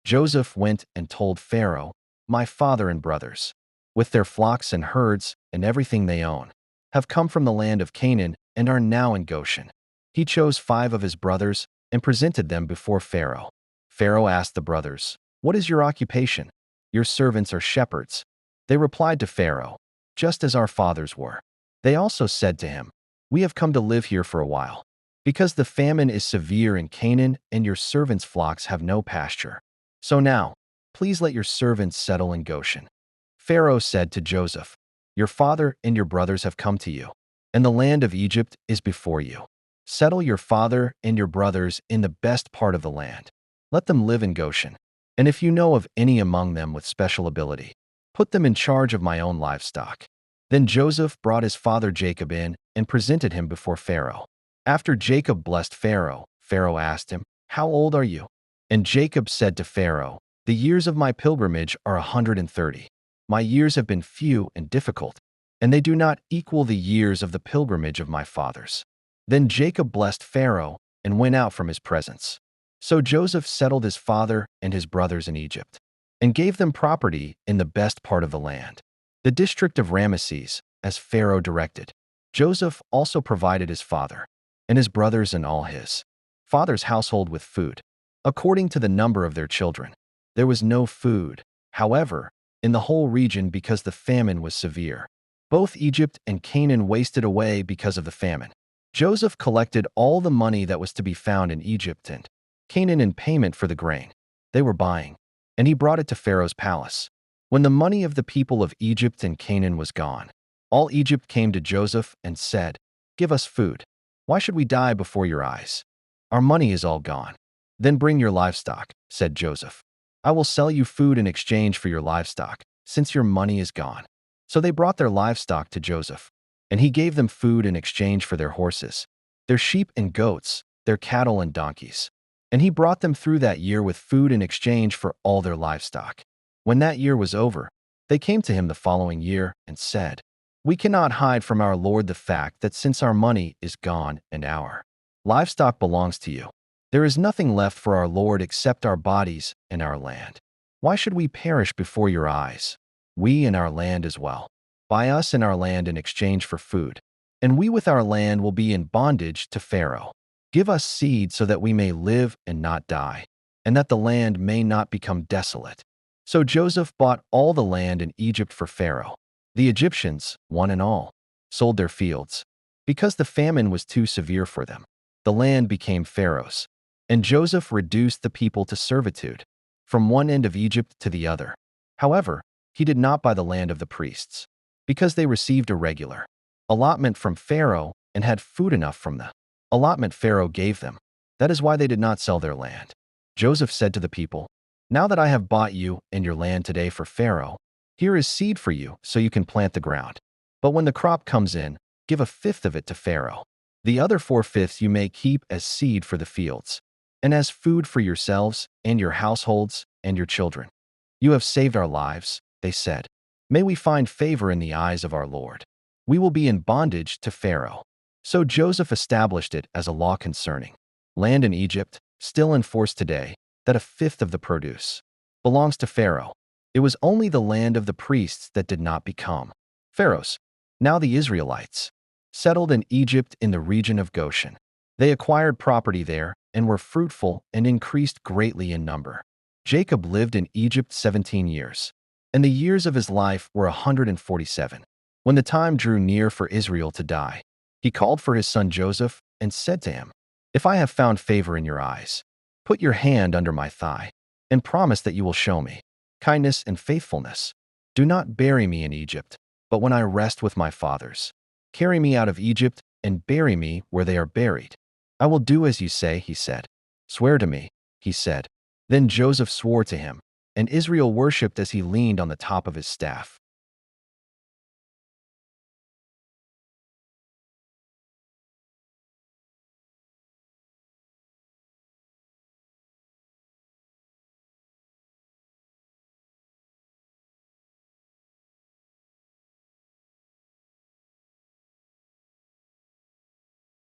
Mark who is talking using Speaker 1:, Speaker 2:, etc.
Speaker 1: Joseph went and told Pharaoh, "My father and brothers, with their flocks and herds and everything they own, have come from the land of Canaan and are now in Goshen." He chose 5 of his brothers and presented them before Pharaoh. Pharaoh asked the brothers, "What is your occupation?" "Your servants are shepherds." They replied to Pharaoh, "Just as our fathers were." They also said to him, "We have come to live here for a while, because the famine is severe in Canaan and your servants' flocks have no pasture. So now, please let your servants settle in Goshen." Pharaoh said to Joseph, "Your father and your brothers have come to you, and the land of Egypt is before you. Settle your father and your brothers in the best part of the land. Let them live in Goshen. And if you know of any among them with special ability, put them in charge of my own livestock." Then Joseph brought his father Jacob in and presented him before Pharaoh. After Jacob blessed Pharaoh, Pharaoh asked him, "How old are you?" And Jacob said to Pharaoh, "The years of my pilgrimage are 130. My years have been few and difficult, and they do not equal the years of the pilgrimage of my fathers." Then Jacob blessed Pharaoh and went out from his presence. So Joseph settled his father and his brothers in Egypt, and gave them property in the best part of the land, the district of Ramesses, as Pharaoh directed. Joseph also provided his father and his brothers and all his father's household with food, according to the number of their children. There was no food, however, in the whole region because the famine was severe. Both Egypt and Canaan wasted away because of the famine. Joseph collected all the money that was to be found in Egypt and Canaan in payment for the grain they were buying, and he brought it to Pharaoh's palace. When the money of the people of Egypt and Canaan was gone, all Egypt came to Joseph and said, "Give us food. Why should we die before your eyes? Our money is all gone." "Then bring your livestock," said Joseph. "I will sell you food in exchange for your livestock, since your money is gone." So they brought their livestock to Joseph, and he gave them food in exchange for their horses, their sheep and goats, their cattle and donkeys. And he brought them through that year with food in exchange for all their livestock. When that year was over, they came to him the following year and said, "We cannot hide from our Lord the fact that since our money is gone and our livestock belongs to you, there is nothing left for our Lord except our bodies and our land. Why should we perish before your eyes? We and our land as well. Buy us and our land in exchange for food, and we with our land will be in bondage to Pharaoh. Give us seed so that we may live and not die, and that the land may not become desolate." So Joseph bought all the land in Egypt for Pharaoh. The Egyptians, one and all, sold their fields. Because the famine was too severe for them, the land became Pharaoh's, and Joseph reduced the people to servitude, from one end of Egypt to the other. However, he did not buy the land of the priests, because they received a regular allotment from Pharaoh and had food enough from the allotment Pharaoh gave them. That is why they did not sell their land. Joseph said to the people, "Now that I have bought you and your land today for Pharaoh, here is seed for you so you can plant the ground. But when the crop comes in, give 1/5 of it to Pharaoh. The other 4/5 you may keep as seed for the fields, and as food for yourselves and your households and your children." "You have saved our lives," they said. "May we find favor in the eyes of our Lord. We will be in bondage to Pharaoh." So Joseph established it as a law concerning land in Egypt, still in force today, that 1/5 of the produce belongs to Pharaoh. It was only the land of the priests that did not become Pharaoh's. Now the Israelites settled in Egypt in the region of Goshen. They acquired property there and were fruitful and increased greatly in number. Jacob lived in Egypt 17 years, and the years of his life were 147. When the time drew near for Israel to die, he called for his son Joseph and said to him, "If I have found favor in your eyes, put your hand under my thigh and promise that you will show me kindness and faithfulness. Do not bury me in Egypt, but when I rest with my fathers, carry me out of Egypt and bury me where they are buried." "I will do as you say," he said. "Swear to me," he said. Then Joseph swore to him, and Israel worshipped as he leaned on the top of his staff.